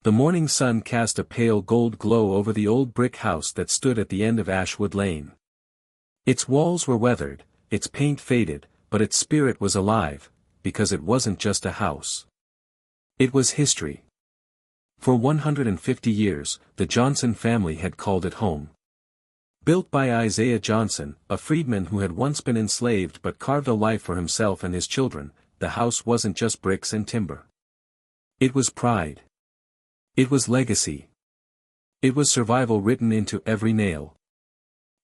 The morning sun cast a pale gold glow over the old brick house that stood at the end of Ashwood Lane. Its walls were weathered, its paint faded, but its spirit was alive, because it wasn't just a house. It was history. For 150 years, the Johnson family had called it home. Built by Isaiah Johnson, a freedman who had once been enslaved but carved a life for himself and his children, the house wasn't just bricks and timber. It was pride. It was legacy. It was survival written into every nail.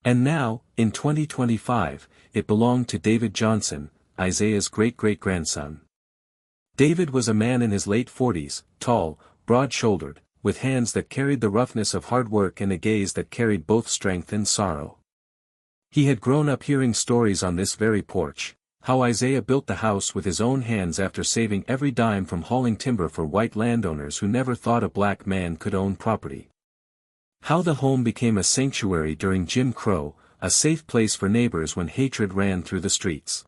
And now, in 2025, it belonged to David Johnson, Isaiah's great-great-grandson. David was a man in his late 40s, tall, broad-shouldered, with hands that carried the roughness of hard work and a gaze that carried both strength and sorrow. He had grown up hearing stories on this very porch, how Isaiah built the house with his own hands after saving every dime from hauling timber for white landowners who never thought a black man could own property. How the home became a sanctuary during Jim Crow, a safe place for neighbors when hatred ran through the streets.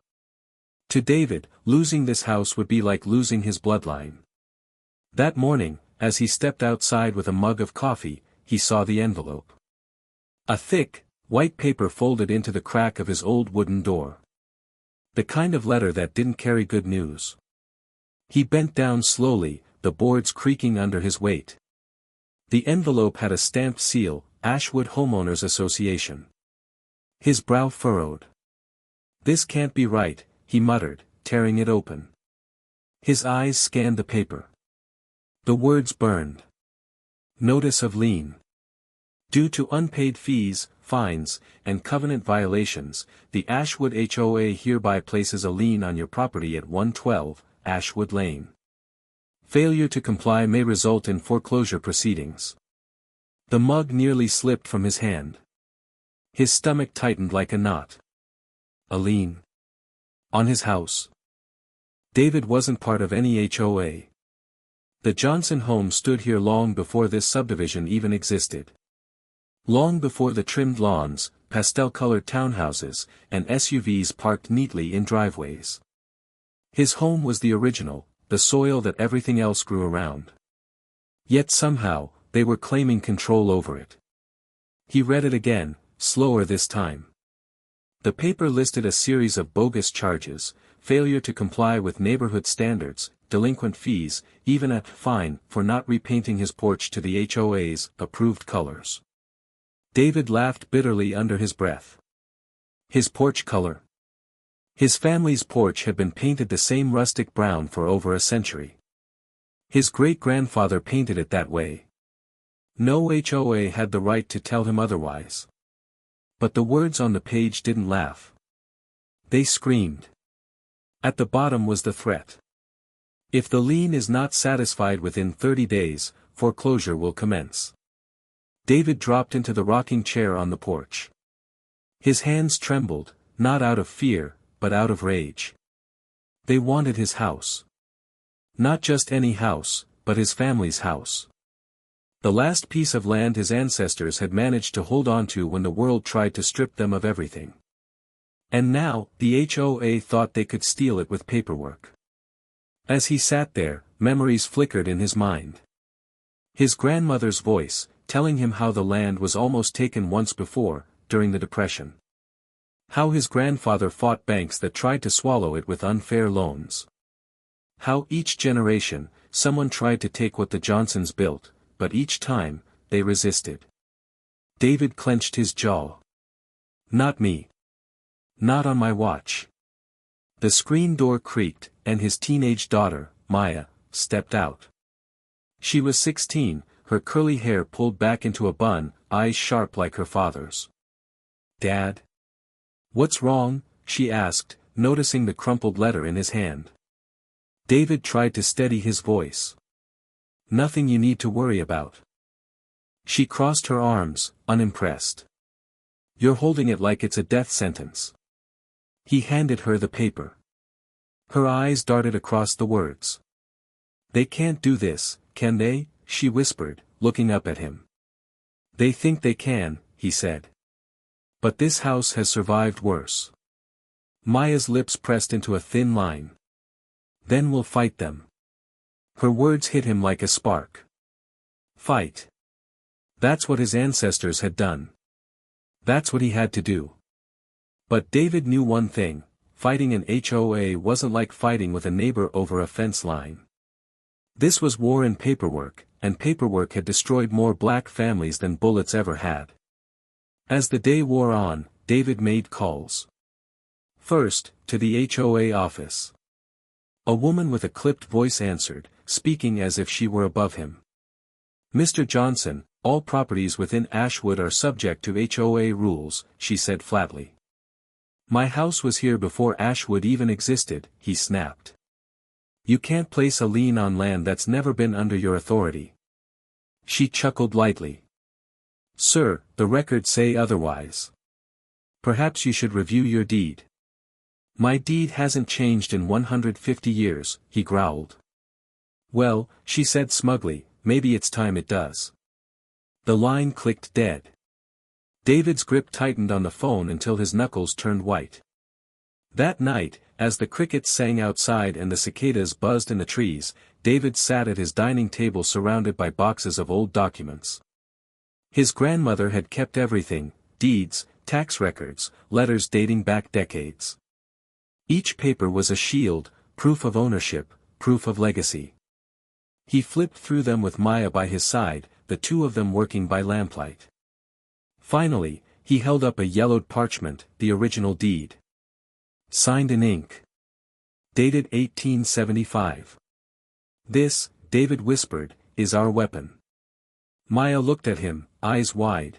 To David, losing this house would be like losing his bloodline. That morning, as he stepped outside with a mug of coffee, he saw the envelope. A thick, white paper folded into the crack of his old wooden door. The kind of letter that didn't carry good news. He bent down slowly, the boards creaking under his weight. The envelope had a stamped seal, Ashwood Homeowners Association. His brow furrowed. "This can't be right," he muttered, tearing it open. His eyes scanned the paper. The words burned. Notice of lien. Due to unpaid fees, fines, and covenant violations, the Ashwood HOA hereby places a lien on your property at 112, Ashwood Lane. Failure to comply may result in foreclosure proceedings. The mug nearly slipped from his hand. His stomach tightened like a knot. A lien. On his house. David wasn't part of any HOA. The Johnson home stood here long before this subdivision even existed. Long before the trimmed lawns, pastel-colored townhouses, and SUVs parked neatly in driveways. His home was the original, the soil that everything else grew around. Yet somehow, they were claiming control over it. He read it again, slower this time. The paper listed a series of bogus charges: failure to comply with neighborhood standards, delinquent fees, even a fine for not repainting his porch to the HOA's approved colors. David laughed bitterly under his breath. His porch color? His family's porch had been painted the same rustic brown for over a century. His great-grandfather painted it that way. No HOA had the right to tell him otherwise. But the words on the page didn't laugh. They screamed. At the bottom was the threat. If the lien is not satisfied within 30 days, foreclosure will commence. David dropped into the rocking chair on the porch. His hands trembled, not out of fear, but out of rage. They wanted his house. Not just any house, but his family's house. The last piece of land his ancestors had managed to hold on to when the world tried to strip them of everything. And now, the HOA thought they could steal it with paperwork. As he sat there, memories flickered in his mind. His grandmother's voice, telling him how the land was almost taken once before, during the Depression. How his grandfather fought banks that tried to swallow it with unfair loans. How each generation, someone tried to take what the Johnsons built, but each time, they resisted. David clenched his jaw. Not me. Not on my watch. The screen door creaked, and his teenage daughter, Maya, stepped out. She was 16, her curly hair pulled back into a bun, eyes sharp like her father's. "Dad? What's wrong?" she asked, noticing the crumpled letter in his hand. David tried to steady his voice. "Nothing you need to worry about." She crossed her arms, unimpressed. "You're holding it like it's a death sentence." He handed her the paper. Her eyes darted across the words. "They can't do this, can they?" she whispered, looking up at him. "They think they can," he said. "But this house has survived worse." Maya's lips pressed into a thin line. "Then we'll fight them." Her words hit him like a spark. Fight. That's what his ancestors had done. That's what he had to do. But David knew one thing: fighting an HOA wasn't like fighting with a neighbor over a fence line. This was war in paperwork, and paperwork had destroyed more black families than bullets ever had. As the day wore on, David made calls. First, to the HOA office. A woman with a clipped voice answered, speaking as if she were above him. "Mr. Johnson, all properties within Ashwood are subject to HOA rules," she said flatly. "My house was here before Ashwood even existed," he snapped. "You can't place a lien on land that's never been under your authority." She chuckled lightly. "Sir, the records say otherwise. Perhaps you should review your deed." "My deed hasn't changed in 150 years, he growled. "Well," she said smugly, "maybe it's time it does." The line clicked dead. David's grip tightened on the phone until his knuckles turned white. That night, as the crickets sang outside and the cicadas buzzed in the trees, David sat at his dining table surrounded by boxes of old documents. His grandmother had kept everything: deeds, tax records, letters dating back decades. Each paper was a shield, proof of ownership, proof of legacy. He flipped through them with Maya by his side, the two of them working by lamplight. Finally, he held up a yellowed parchment, the original deed. Signed in ink. Dated 1875. "This," David whispered, "is our weapon." Maya looked at him, eyes wide.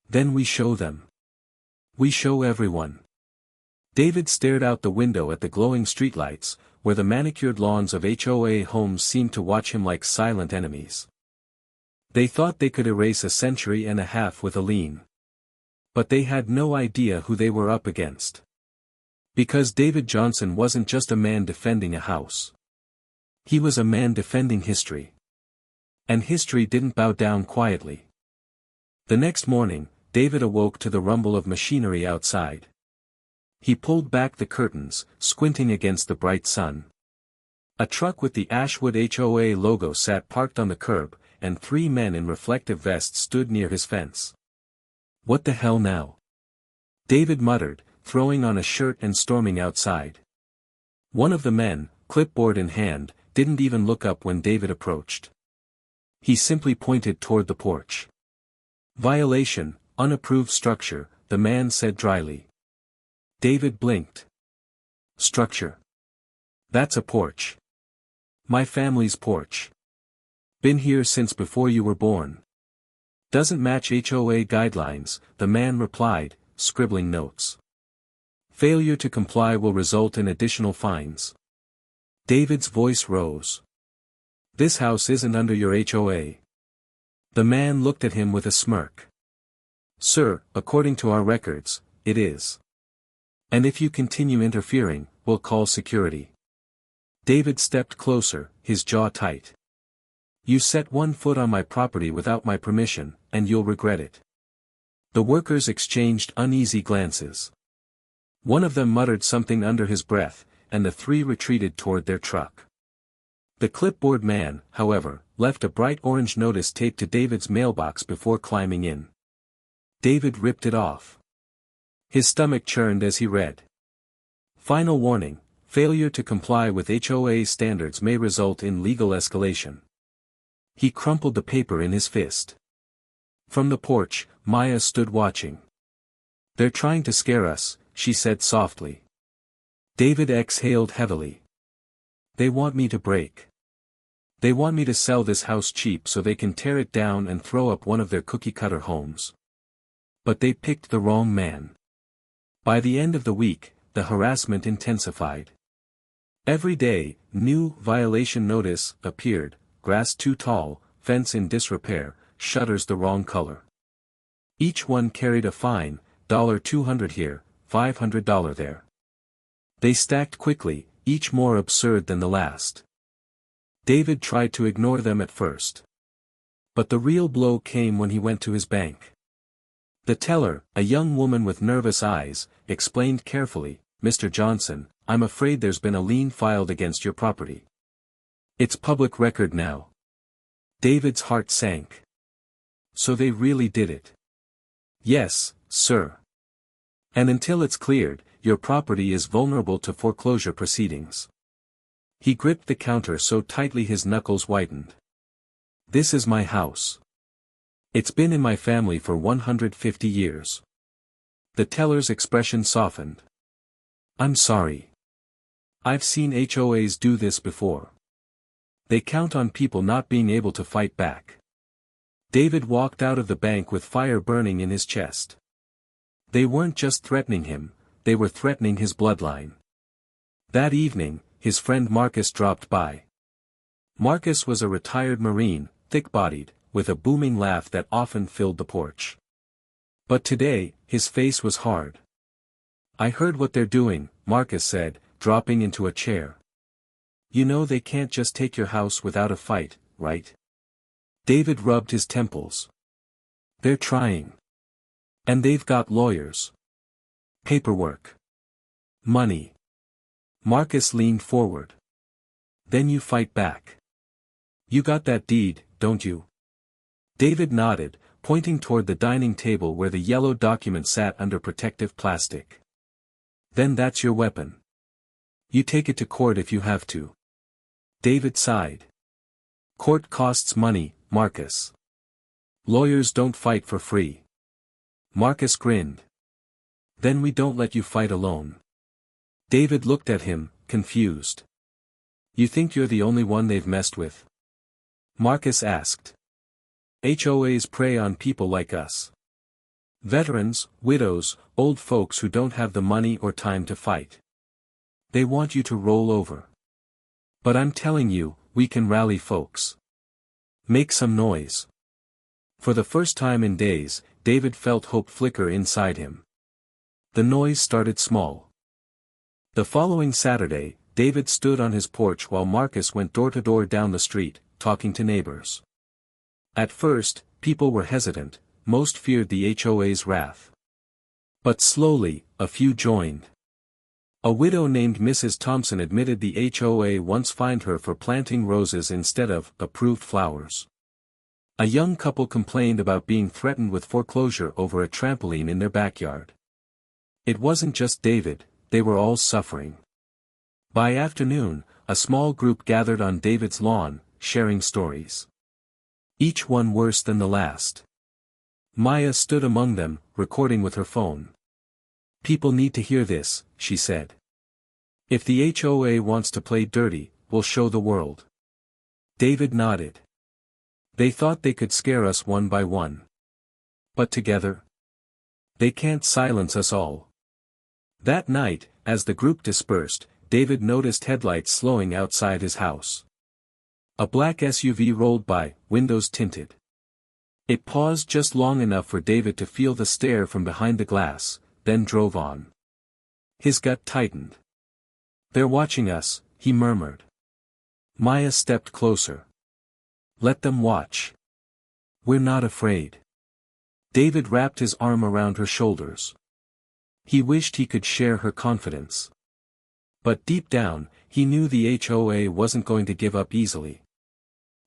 "Then we show them. We show everyone." David stared out the window at the glowing streetlights, where the manicured lawns of HOA homes seemed to watch him like silent enemies. They thought they could erase a century and a half with a lien. But they had no idea who they were up against. Because David Johnson wasn't just a man defending a house. He was a man defending history. And history didn't bow down quietly. The next morning, David awoke to the rumble of machinery outside. He pulled back the curtains, squinting against the bright sun. A truck with the Ashwood HOA logo sat parked on the curb, and 3 men in reflective vests stood near his fence. "What the hell now?" David muttered, throwing on a shirt and storming outside. One of the men, clipboard in hand, didn't even look up when David approached. He simply pointed toward the porch. "Violation, unapproved structure," the man said dryly. David blinked. "Structure? That's a porch. My family's porch. Been here since before you were born." "Doesn't match HOA guidelines," the man replied, scribbling notes. "Failure to comply will result in additional fines." David's voice rose. "This house isn't under your HOA." The man looked at him with a smirk. "Sir, according to our records, it is. And if you continue interfering, we'll call security." David stepped closer, his jaw tight. "You set 1 foot on my property without my permission, and you'll regret it." The workers exchanged uneasy glances. One of them muttered something under his breath, and the 3 retreated toward their truck. The clipboard man, however, left a bright orange notice taped to David's mailbox before climbing in. David ripped it off. His stomach churned as he read. "Final warning: failure to comply with HOA standards may result in legal escalation." He crumpled the paper in his fist. From the porch, Maya stood watching. "They're trying to scare us," she said softly. David exhaled heavily. "They want me to break. They want me to sell this house cheap so they can tear it down and throw up one of their cookie-cutter homes. But they picked the wrong man." By the end of the week, the harassment intensified. Every day, new violation notice appeared: grass too tall, fence in disrepair, shutters the wrong color. Each one carried a fine, $200 here, $500 there. They stacked quickly, each more absurd than the last. David tried to ignore them at first. But the real blow came when he went to his bank. The teller, a young woman with nervous eyes, explained carefully, "Mr. Johnson, I'm afraid there's been a lien filed against your property. It's public record now." David's heart sank. So they really did it. Yes, sir. And until it's cleared, your property is vulnerable to foreclosure proceedings. He gripped the counter so tightly his knuckles whitened. This is my house. It's been in my family for 150 years. The teller's expression softened. I'm sorry. I've seen HOAs do this before. They count on people not being able to fight back. David walked out of the bank with fire burning in his chest. They weren't just threatening him, they were threatening his bloodline. That evening, his friend Marcus dropped by. Marcus was a retired Marine, thick-bodied, with a booming laugh that often filled the porch. But today, his face was hard. I heard what they're doing, Marcus said, dropping into a chair. You know they can't just take your house without a fight, right? David rubbed his temples. They're trying. And they've got lawyers. Paperwork. Money. Marcus leaned forward. Then you fight back. You got that deed, don't you? David nodded, pointing toward the dining table where the yellow document sat under protective plastic. Then that's your weapon. You take it to court if you have to. David sighed. Court costs money, Marcus. Lawyers don't fight for free. Marcus grinned. Then we don't let you fight alone. David looked at him, confused. You think you're the only one they've messed with? Marcus asked. HOAs prey on people like us. Veterans, widows, old folks who don't have the money or time to fight. They want you to roll over. But I'm telling you, we can rally folks. Make some noise. For the first time in days, David felt hope flicker inside him. The noise started small. The following Saturday, David stood on his porch while Marcus went door to door down the street, talking to neighbors. At first, people were hesitant, most feared the HOA's wrath. But slowly, a few joined. A widow named Mrs. Thompson admitted the HOA once fined her for planting roses instead of approved flowers. A young couple complained about being threatened with foreclosure over a trampoline in their backyard. It wasn't just David, they were all suffering. By afternoon, a small group gathered on David's lawn, sharing stories. Each one worse than the last. Maya stood among them, recording with her phone. People need to hear this, she said. If the HOA wants to play dirty, we'll show the world. David nodded. They thought they could scare us one by one. But together? They can't silence us all. That night, as the group dispersed, David noticed headlights slowing outside his house. A black SUV rolled by, windows tinted. It paused just long enough for David to feel the stare from behind the glass, then drove on. His gut tightened. They're watching us, he murmured. Maya stepped closer. Let them watch. We're not afraid. David wrapped his arm around her shoulders. He wished he could share her confidence. But deep down, he knew the HOA wasn't going to give up easily.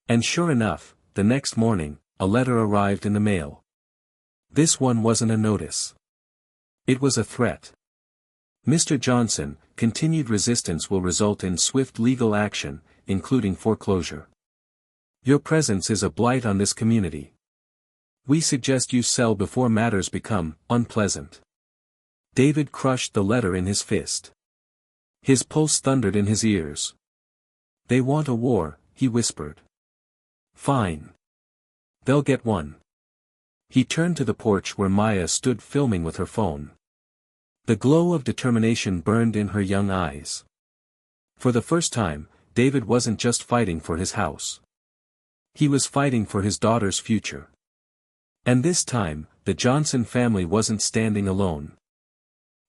And sure enough, the next morning, a letter arrived in the mail. This one wasn't a notice. It was a threat. Mr. Johnson, continued resistance will result in swift legal action, including foreclosure. Your presence is a blight on this community. We suggest you sell before matters become unpleasant. David crushed the letter in his fist. His pulse thundered in his ears. They want a war, he whispered. Fine. They'll get one. He turned to the porch where Maya stood filming with her phone. The glow of determination burned in her young eyes. For the first time, David wasn't just fighting for his house. He was fighting for his daughter's future. And this time, the Johnson family wasn't standing alone.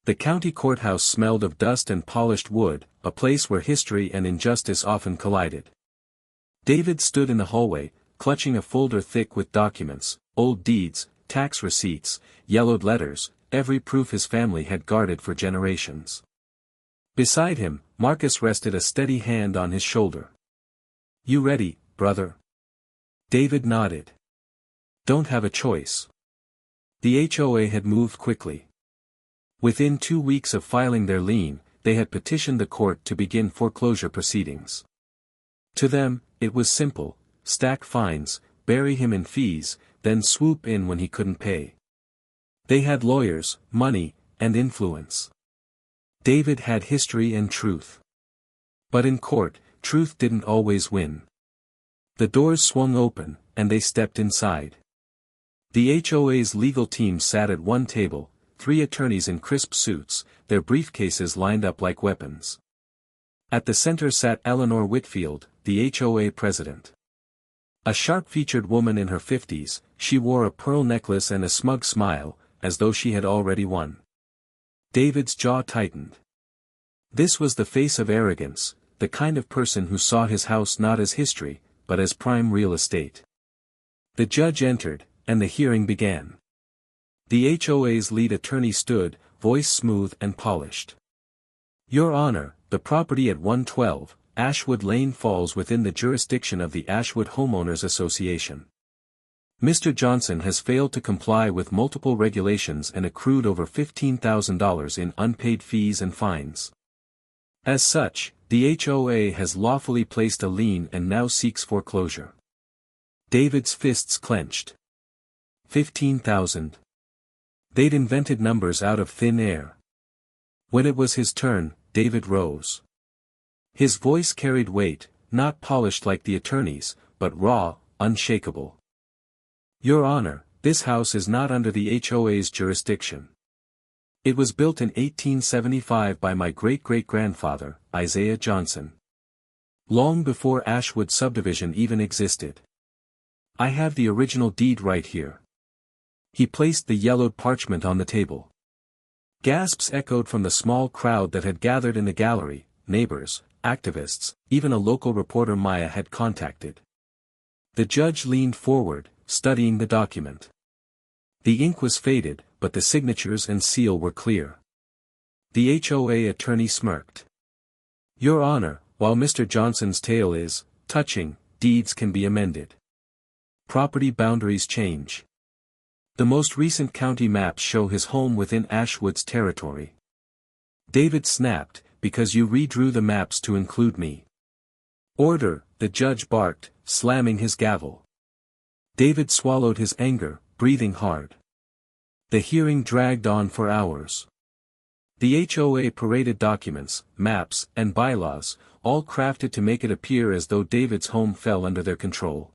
The county courthouse smelled of dust and polished wood, a place where history and injustice often collided. David stood in the hallway, clutching a folder thick with documents, old deeds, tax receipts, yellowed letters, every proof his family had guarded for generations. Beside him, Marcus rested a steady hand on his shoulder. You ready, brother? David nodded. Don't have a choice. The HOA had moved quickly. Within 2 weeks of filing their lien, they had petitioned the court to begin foreclosure proceedings. To them, it was simple: stack fines, bury him in fees, then swoop in when he couldn't pay. They had lawyers, money, and influence. David had history and truth. But in court, truth didn't always win. The doors swung open, and they stepped inside. The HOA's legal team sat at one table, 3 attorneys in crisp suits, their briefcases lined up like weapons. At the center sat Eleanor Whitfield, the HOA president. A sharp-featured woman in her 50s, she wore a pearl necklace and a smug smile, as though she had already won. David's jaw tightened. This was the face of arrogance, the kind of person who saw his house not as history, but as prime real estate. The judge entered, and the hearing began. The HOA's lead attorney stood, voice smooth and polished. Your Honor, the property at 112, Ashwood Lane falls within the jurisdiction of the Ashwood Homeowners Association. Mr. Johnson has failed to comply with multiple regulations and accrued over $15,000 in unpaid fees and fines. As such, the HOA has lawfully placed a lien and now seeks foreclosure. David's fists clenched. 15,000. They'd invented numbers out of thin air. When it was his turn, David rose. His voice carried weight, not polished like the attorney's, but raw, unshakable. Your Honor, this house is not under the HOA's jurisdiction. It was built in 1875 by my great-great-grandfather, Isaiah Johnson. Long before Ashwood subdivision even existed. I have the original deed right here. He placed the yellowed parchment on the table. Gasps echoed from the small crowd that had gathered in the gallery, neighbors, activists, even a local reporter Maya had contacted. The judge leaned forward, studying the document. The ink was faded, but the signatures and seal were clear. The HOA attorney smirked. Your Honor, while Mr. Johnson's tale is touching, deeds can be amended. Property boundaries change. The most recent county maps show his home within Ashwood's territory. David snapped, because you redrew the maps to include me. Order, the judge barked, slamming his gavel. David swallowed his anger, breathing hard. The hearing dragged on for hours. The HOA paraded documents, maps, and bylaws, all crafted to make it appear as though David's home fell under their control.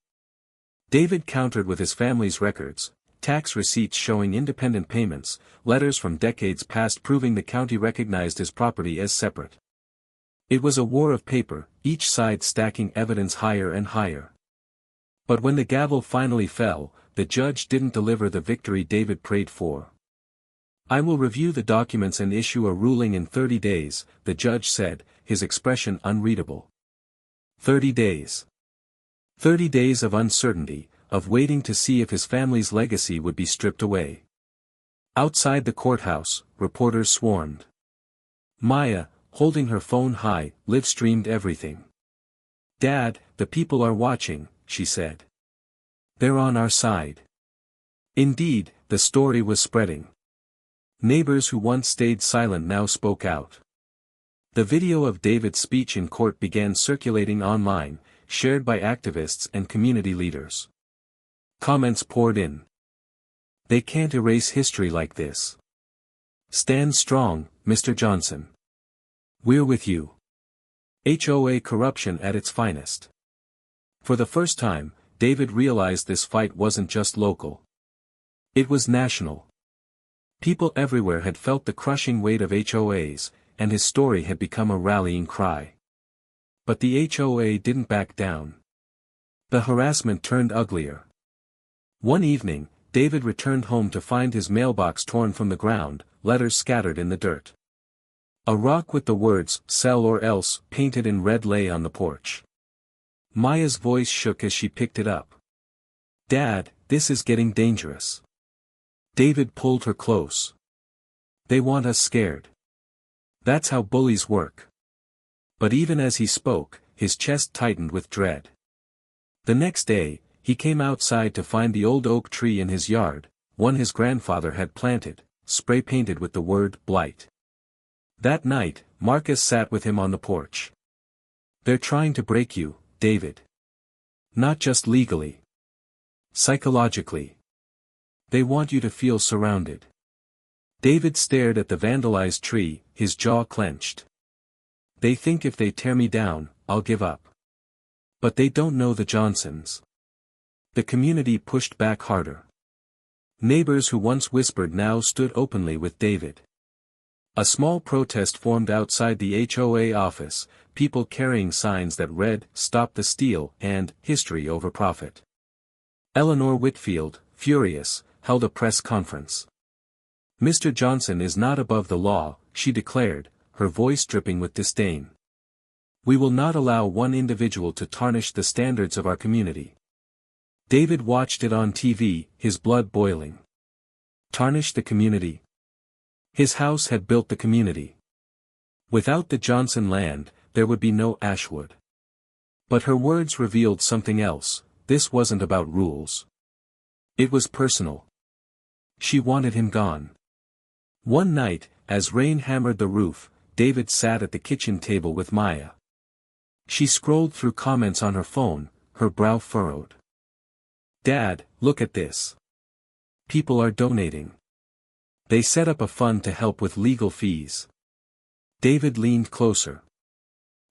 David countered with his family's records, tax receipts showing independent payments, letters from decades past proving the county recognized his property as separate. It was a war of paper, each side stacking evidence higher and higher. But when the gavel finally fell, the judge didn't deliver the victory David prayed for. I will review the documents and issue a ruling in 30 days, the judge said, his expression unreadable. 30 days. 30 days of uncertainty, of waiting to see if his family's legacy would be stripped away. Outside the courthouse, reporters swarmed. Maya, holding her phone high, live-streamed everything. Dad, the people are watching, she said. They're on our side. Indeed, the story was spreading. Neighbors who once stayed silent now spoke out. The video of David's speech in court began circulating online, shared by activists and community leaders. Comments poured in. They can't erase history like this. Stand strong, Mr. Johnson. We're with you. HOA corruption at its finest. For the first time, David realized this fight wasn't just local. It was national. People everywhere had felt the crushing weight of HOAs, and his story had become a rallying cry. But the HOA didn't back down. The harassment turned uglier. One evening, David returned home to find his mailbox torn from the ground, letters scattered in the dirt. A rock with the words, "Sell or else," painted in red lay on the porch. Maya's voice shook as she picked it up. Dad, this is getting dangerous. David pulled her close. They want us scared. That's how bullies work. But even as he spoke, his chest tightened with dread. The next day, he came outside to find the old oak tree in his yard, one his grandfather had planted, spray-painted with the word blight. That night, Marcus sat with him on the porch. "They're trying to break you, David. Not just legally. Psychologically. They want you to feel surrounded." David stared at the vandalized tree, his jaw clenched. "They think if they tear me down, I'll give up. But they don't know the Johnsons." The community pushed back harder. Neighbors who once whispered now stood openly with David. A small protest formed outside the HOA office, people carrying signs that read, "Stop the Steal," and "History over Profit." Eleanor Whitfield, furious, held a press conference. "Mr. Johnson is not above the law," she declared, her voice dripping with disdain. "We will not allow one individual to tarnish the standards of our community." David watched it on TV, his blood boiling. Tarnish the community? His house had built the community. Without the Johnson land, there would be no Ashwood. But her words revealed something else. This wasn't about rules. It was personal. She wanted him gone. One night, as rain hammered the roof, David sat at the kitchen table with Maya. She scrolled through comments on her phone, her brow furrowed. "Dad, look at this. People are donating. They set up a fund to help with legal fees." David leaned closer.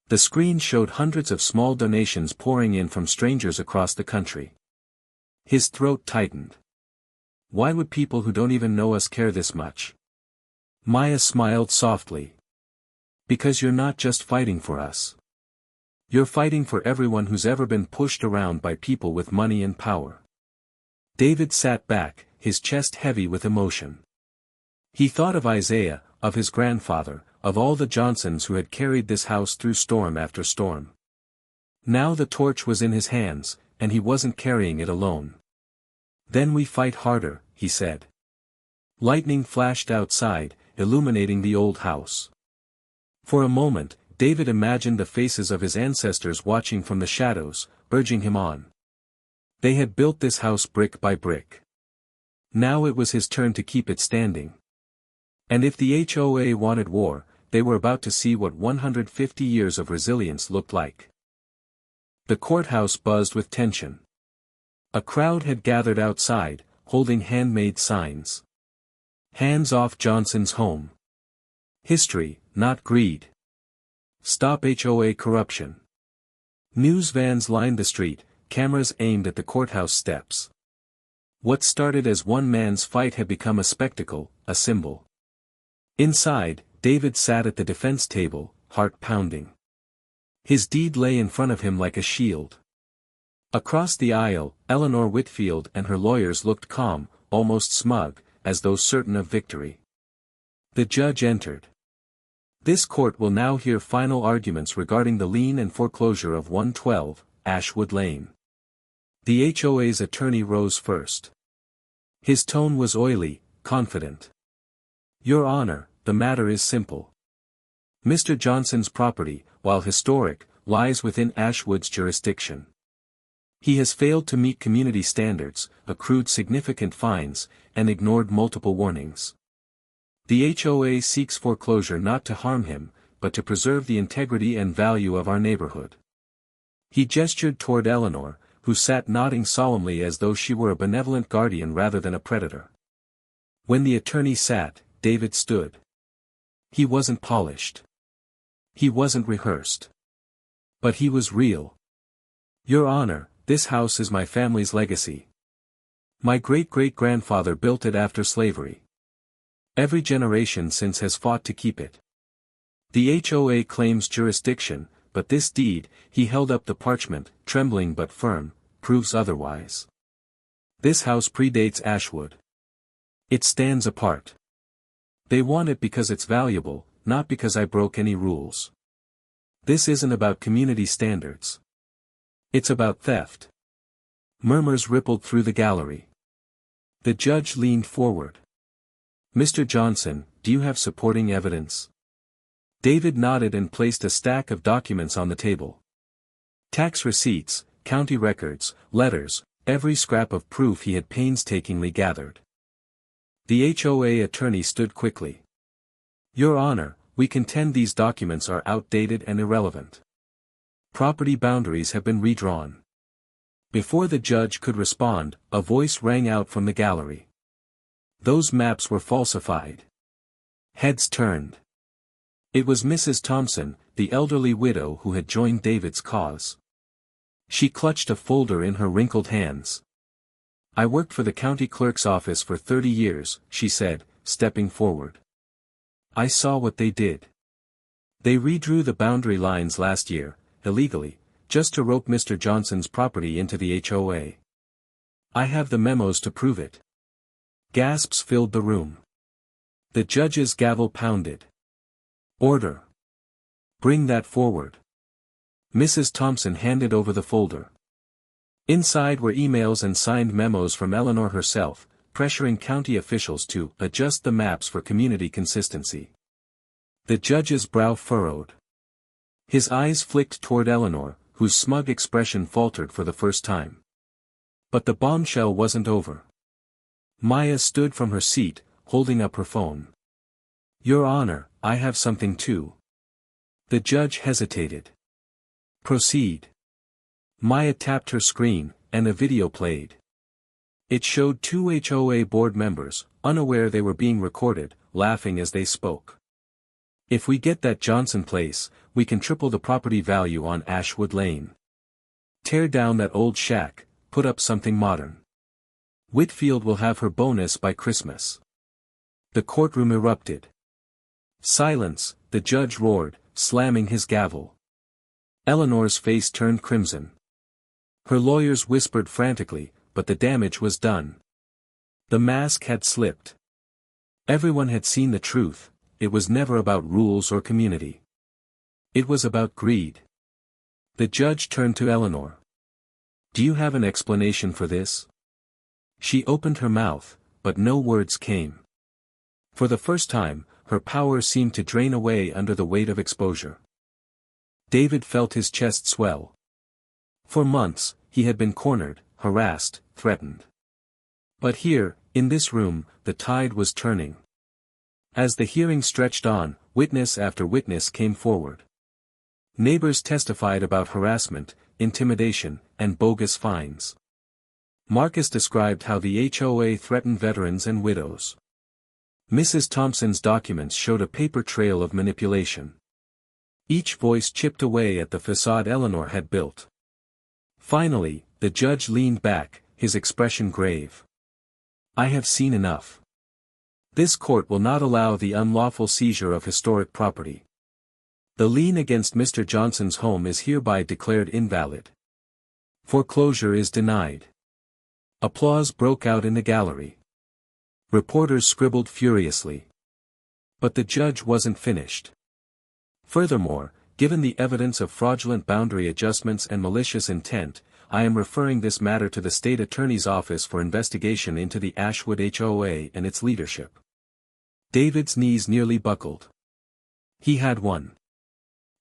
The screen showed hundreds of small donations pouring in from strangers across the country. His throat tightened. "Why would people who don't even know us care this much?" Maya smiled softly. "Because you're not just fighting for us. You're fighting for everyone who's ever been pushed around by people with money and power." David sat back, his chest heavy with emotion. He thought of Isaiah, of his grandfather, of all the Johnsons who had carried this house through storm after storm. Now the torch was in his hands, and he wasn't carrying it alone. "Then we fight harder," he said. Lightning flashed outside, illuminating the old house. For a moment, David imagined the faces of his ancestors watching from the shadows, urging him on. They had built this house brick by brick. Now it was his turn to keep it standing. And if the HOA wanted war, they were about to see what 150 years of resilience looked like. The courthouse buzzed with tension. A crowd had gathered outside, holding handmade signs. "Hands off Johnson's home. History, not greed. Stop HOA corruption." News vans lined the street, cameras aimed at the courthouse steps. What started as one man's fight had become a spectacle, a symbol. Inside, David sat at the defense table, heart pounding. His deed lay in front of him like a shield. Across the aisle, Eleanor Whitfield and her lawyers looked calm, almost smug, as though certain of victory. The judge entered. "This court will now hear final arguments regarding the lien and foreclosure of 112, Ashwood Lane." The HOA's attorney rose first. His tone was oily, confident. "Your Honor, the matter is simple. Mr. Johnson's property, while historic, lies within Ashwood's jurisdiction. He has failed to meet community standards, accrued significant fines, and ignored multiple warnings. The HOA seeks foreclosure not to harm him, but to preserve the integrity and value of our neighborhood." He gestured toward Eleanor, who sat nodding solemnly as though she were a benevolent guardian rather than a predator. When the attorney sat, David stood. He wasn't polished. He wasn't rehearsed. But he was real. "Your Honor, this house is my family's legacy. My great-great-grandfather built it after slavery. Every generation since has fought to keep it. The HOA claims jurisdiction, but this deed," he held up the parchment, trembling but firm, "proves otherwise. This house predates Ashwood. It stands apart. They want it because it's valuable, not because I broke any rules. This isn't about community standards. It's about theft." Murmurs rippled through the gallery. The judge leaned forward. "Mr. Johnson, do you have supporting evidence?" David nodded and placed a stack of documents on the table. Tax receipts, county records, letters, every scrap of proof he had painstakingly gathered. The HOA attorney stood quickly. "Your Honor, we contend these documents are outdated and irrelevant. Property boundaries have been redrawn." Before the judge could respond, a voice rang out from the gallery. "Those maps were falsified." Heads turned. It was Mrs. Thompson, the elderly widow who had joined David's cause. She clutched a folder in her wrinkled hands. "I worked for the county clerk's office for 30 years, she said, stepping forward. "I saw what they did. They redrew the boundary lines last year, illegally, just to rope Mr. Johnson's property into the HOA. I have the memos to prove it." Gasps filled the room. The judge's gavel pounded. "Order. Bring that forward." Mrs. Thompson handed over the folder. Inside were emails and signed memos from Eleanor herself, pressuring county officials to adjust the maps for community consistency. The judge's brow furrowed. His eyes flicked toward Eleanor, whose smug expression faltered for the first time. But the bombshell wasn't over. Maya stood from her seat, holding up her phone. "Your Honor, I have something too." The judge hesitated. "Proceed." Maya tapped her screen, and a video played. It showed two HOA board members, unaware they were being recorded, laughing as they spoke. "If we get that Johnson place, we can triple the property value on Ashwood Lane. Tear down that old shack, put up something modern. Whitfield will have her bonus by Christmas." The courtroom erupted. "Silence," the judge roared, slamming his gavel. Eleanor's face turned crimson. Her lawyers whispered frantically, but the damage was done. The mask had slipped. Everyone had seen the truth. It was never about rules or community. It was about greed. The judge turned to Eleanor. "Do you have an explanation for this?" She opened her mouth, but no words came. For the first time, her power seemed to drain away under the weight of exposure. David felt his chest swell. For months, he had been cornered, harassed, threatened. But here, in this room, the tide was turning. As the hearing stretched on, witness after witness came forward. Neighbors testified about harassment, intimidation, and bogus fines. Marcus described how the HOA threatened veterans and widows. Mrs. Thompson's documents showed a paper trail of manipulation. Each voice chipped away at the facade Eleanor had built. Finally, the judge leaned back, his expression grave. "I have seen enough. This court will not allow the unlawful seizure of historic property. The lien against Mr. Johnson's home is hereby declared invalid. Foreclosure is denied." Applause broke out in the gallery. Reporters scribbled furiously. But the judge wasn't finished. "Furthermore, given the evidence of fraudulent boundary adjustments and malicious intent, I am referring this matter to the state attorney's office for investigation into the Ashwood HOA and its leadership." David's knees nearly buckled. He had won.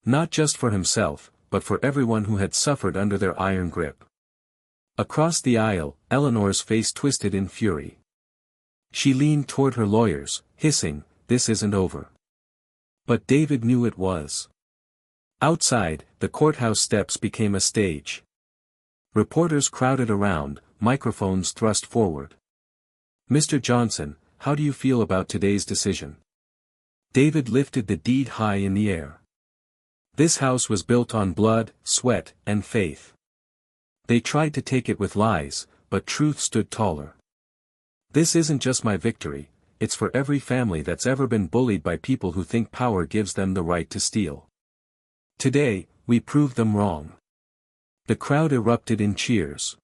Not just for himself, but for everyone who had suffered under their iron grip. Across the aisle, Eleanor's face twisted in fury. She leaned toward her lawyers, hissing, "This isn't over." But David knew it was. Outside, the courthouse steps became a stage. Reporters crowded around, microphones thrust forward. "Mr. Johnson, how do you feel about today's decision?" David lifted the deed high in the air. "This house was built on blood, sweat, and faith. They tried to take it with lies, but truth stood taller. This isn't just my victory, it's for every family that's ever been bullied by people who think power gives them the right to steal. Today, we proved them wrong." The crowd erupted in cheers.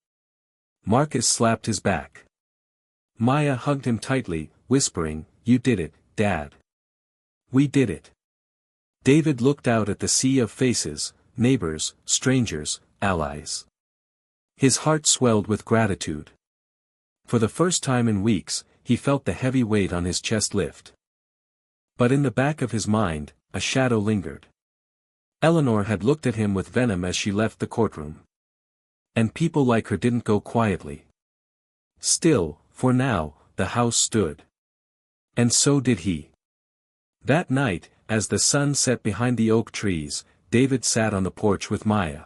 Marcus slapped his back. Maya hugged him tightly, whispering, "You did it, Dad. We did it." David looked out at the sea of faces, neighbors, strangers, allies. His heart swelled with gratitude. For the first time in weeks, he felt the heavy weight on his chest lift. But in the back of his mind, a shadow lingered. Eleanor had looked at him with venom as she left the courtroom. And people like her didn't go quietly. Still, for now, the house stood. And so did he. That night, as the sun set behind the oak trees, David sat on the porch with Maya.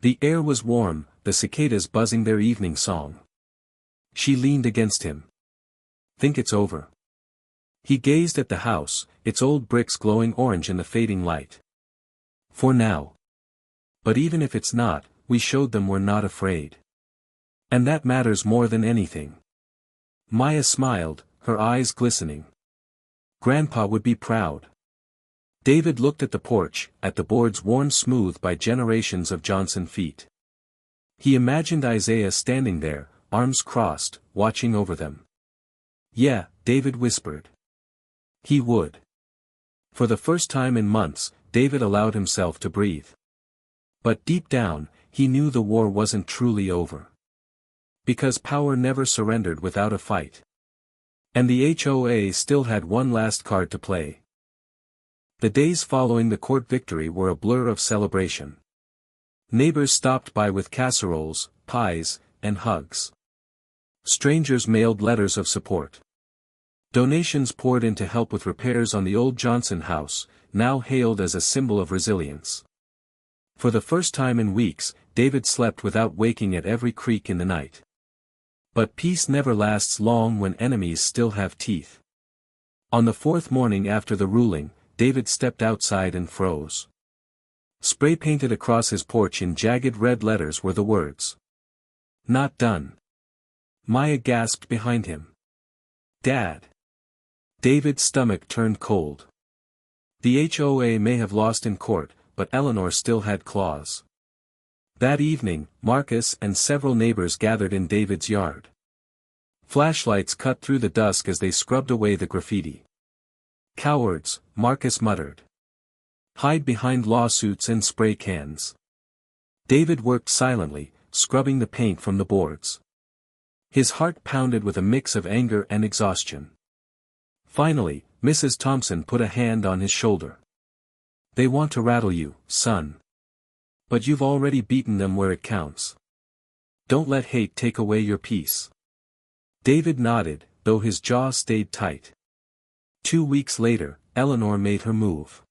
The air was warm, the cicadas buzzing their evening song. She leaned against him. "Think it's over?" He gazed at the house, its old bricks glowing orange in the fading light. "For now. But even if it's not, we showed them we're not afraid. And that matters more than anything." Maya smiled, her eyes glistening. "Grandpa would be proud." David looked at the porch, at the boards worn smooth by generations of Johnson feet. He imagined Isaiah standing there, arms crossed, watching over them. "Yeah," David whispered. He would. For the first time in months, David allowed himself to breathe. But deep down, he knew the war wasn't truly over. Because power never surrendered without a fight. And the HOA still had one last card to play. The days following the court victory were a blur of celebration. Neighbors stopped by with casseroles, pies, and hugs. Strangers mailed letters of support. Donations poured in to help with repairs on the old Johnson house, now hailed as a symbol of resilience. For the first time in weeks, David slept without waking at every creak in the night. But peace never lasts long when enemies still have teeth. On the fourth morning after the ruling, David stepped outside and froze. Spray painted across his porch in jagged red letters were the words. "Not done." Maya gasped behind him. "Dad." David's stomach turned cold. The HOA may have lost in court, but Eleanor still had claws. That evening, Marcus and several neighbors gathered in David's yard. Flashlights cut through the dusk as they scrubbed away the graffiti. "Cowards," Marcus muttered. "Hide behind lawsuits and spray cans." David worked silently, scrubbing the paint from the boards. His heart pounded with a mix of anger and exhaustion. Finally, Mrs. Thompson put a hand on his shoulder. "They want to rattle you, son. But you've already beaten them where it counts. Don't let hate take away your peace." David nodded, though his jaw stayed tight. 2 weeks later, Eleanor made her move.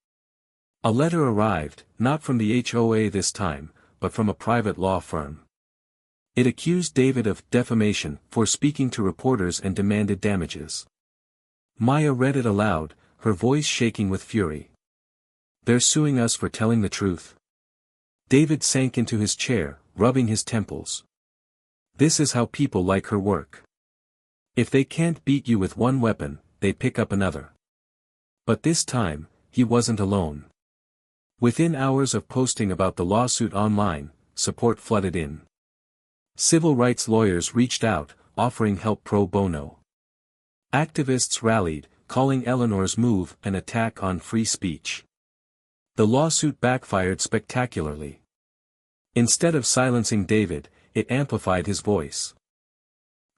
A letter arrived, not from the HOA this time, but from a private law firm. It accused David of defamation for speaking to reporters and demanded damages. Maya read it aloud, her voice shaking with fury. "They're suing us for telling the truth." David sank into his chair, rubbing his temples. This is how people like her work. If they can't beat you with one weapon, they pick up another. But this time, he wasn't alone. Within hours of posting about the lawsuit online, support flooded in. Civil rights lawyers reached out, offering help pro bono. Activists rallied, calling Eleanor's move an attack on free speech. The lawsuit backfired spectacularly. Instead of silencing David, it amplified his voice.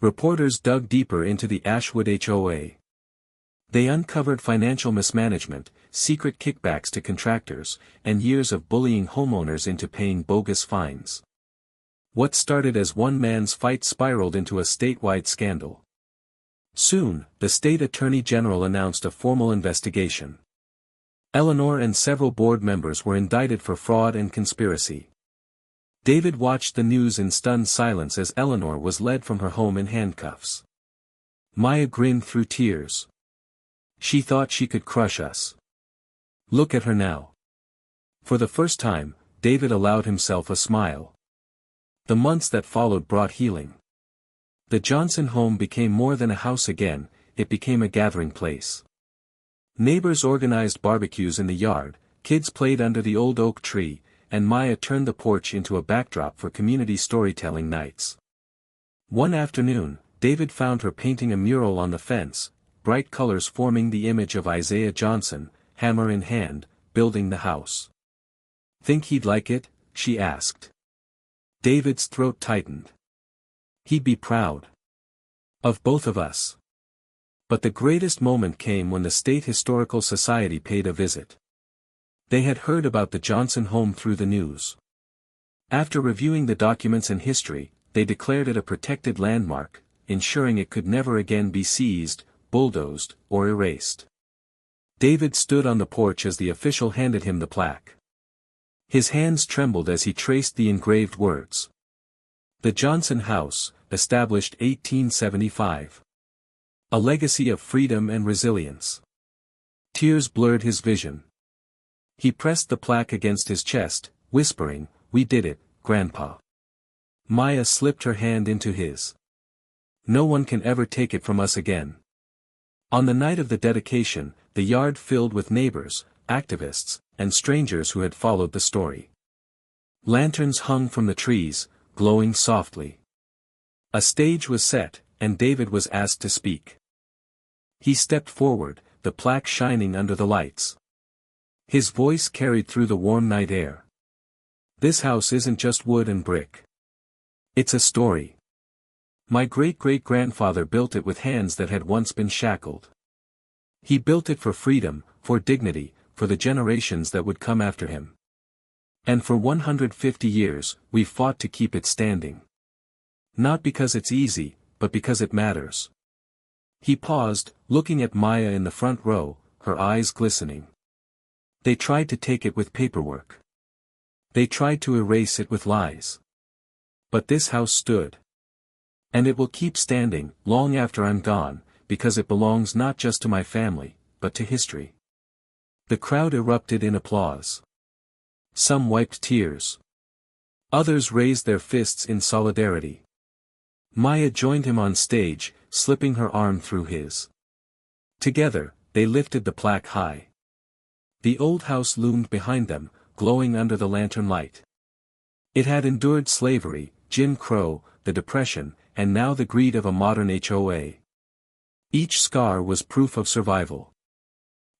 Reporters dug deeper into the Ashwood HOA. They uncovered financial mismanagement, secret kickbacks to contractors, and years of bullying homeowners into paying bogus fines. What started as one man's fight spiraled into a statewide scandal. Soon, the state attorney general announced a formal investigation. Eleanor and several board members were indicted for fraud and conspiracy. David watched the news in stunned silence as Eleanor was led from her home in handcuffs. Maya grinned through tears. She thought she could crush us. Look at her now. For the first time, David allowed himself a smile. The months that followed brought healing. The Johnson home became more than a house again, it became a gathering place. Neighbors organized barbecues in the yard, kids played under the old oak tree, and Maya turned the porch into a backdrop for community storytelling nights. One afternoon, David found her painting a mural on the fence, bright colors forming the image of Isaiah Johnson, hammer in hand, building the house. "Think he'd like it?" she asked. David's throat tightened. "He'd be proud. Of both of us." But the greatest moment came when the State Historical Society paid a visit. They had heard about the Johnson home through the news. After reviewing the documents and history, they declared it a protected landmark, ensuring it could never again be seized, bulldozed, or erased. David stood on the porch as the official handed him the plaque. His hands trembled as he traced the engraved words. The Johnson House, established 1875. A legacy of freedom and resilience. Tears blurred his vision. He pressed the plaque against his chest, whispering, "We did it, Grandpa." Maya slipped her hand into his. "No one can ever take it from us again." On the night of the dedication, the yard filled with neighbors, activists, and strangers who had followed the story. Lanterns hung from the trees, glowing softly. A stage was set, and David was asked to speak. He stepped forward, the plaque shining under the lights. His voice carried through the warm night air. "This house isn't just wood and brick. It's a story. My great-great-grandfather built it with hands that had once been shackled. He built it for freedom, for dignity, for the generations that would come after him. And for 150 years, we've fought to keep it standing. Not because it's easy, but because it matters." He paused, looking at Maya in the front row, her eyes glistening. "They tried to take it with paperwork. They tried to erase it with lies. But this house stood. And it will keep standing, long after I'm gone, because it belongs not just to my family, but to history." The crowd erupted in applause. Some wiped tears. Others raised their fists in solidarity. Maya joined him on stage, slipping her arm through his. Together, they lifted the plaque high. The old house loomed behind them, glowing under the lantern light. It had endured slavery, Jim Crow, the Depression, and now the greed of a modern HOA. Each scar was proof of survival.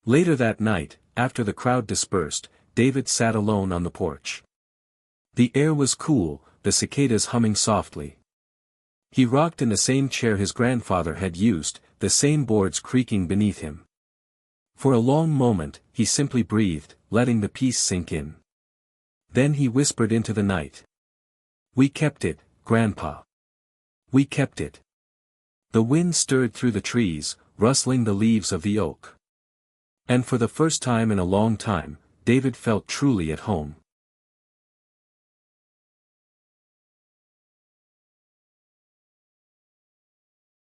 Later that night, after the crowd dispersed, David sat alone on the porch. The air was cool, the cicadas humming softly. He rocked in the same chair his grandfather had used, the same boards creaking beneath him. For a long moment, he simply breathed, letting the peace sink in. Then he whispered into the night. "We kept it, Grandpa. We kept it." The wind stirred through the trees, rustling the leaves of the oak. And for the first time in a long time, David felt truly at home.